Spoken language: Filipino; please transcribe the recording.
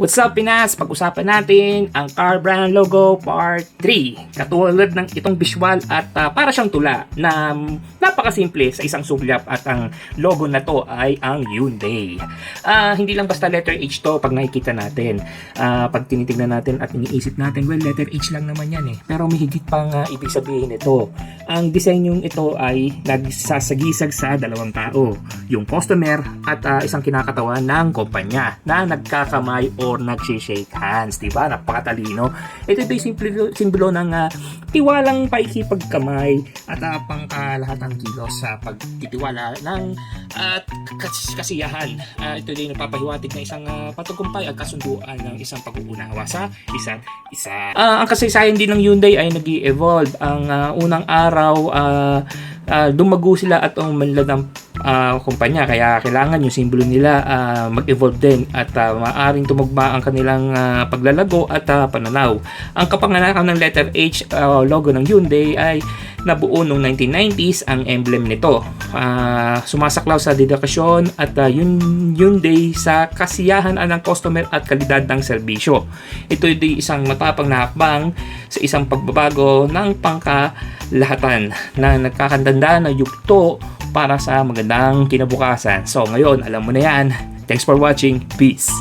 What's up Pinas? Pag-usapan natin ang car brand logo part 3. Katulad ng itong visual at para siyang tula na napakasimple sa isang sulyap at ang logo na to ay ang Hyundai. Hindi lang basta letter H to pag nakikita natin. Pag tinitignan natin at iniisip natin, well, letter H lang naman yan eh. Pero may higit pang ibig sabihin ito. Ang disenyong ito ay nagsasagisag sa dalawang tao. Yung customer at isang kinakatawan ng kumpanya na nagkakamay or nag-shake hands, diba? Napakatalino. Ito yung simbolo ng tiwalang paikipagkamay at pangkalahatang kilos sa pagtitiwala ng kasiyahan. Ito din nagpapahiwatig ng isang patugumpay at kasunduan ng isang pag-uunawa sa isa't isa. Ang kasaysayan din ng Hyundai ay nag-i-evolve. Ang unang araw, dumago sila at umunlad ang kumpanya, kaya kailangan yung simbolo nila mag-evolve din at maaaring tumugma ang kanilang paglalago at pananaw. Ang kapanganakan ng letter H logo ng Hyundai ay nabuo noong 1990s. Ang emblem nito sumasaklaw sa dedikasyon at Hyundai sa kasiyahan ng customer at kalidad ng serbisyo. Ito ay isang matapang na hakbang sa isang pagbabago ng pangkalahatan na nagkakatanda na yugto para sa magandang kinabukasan. So ngayon, alam mo na yan. Thanks for watching. Peace!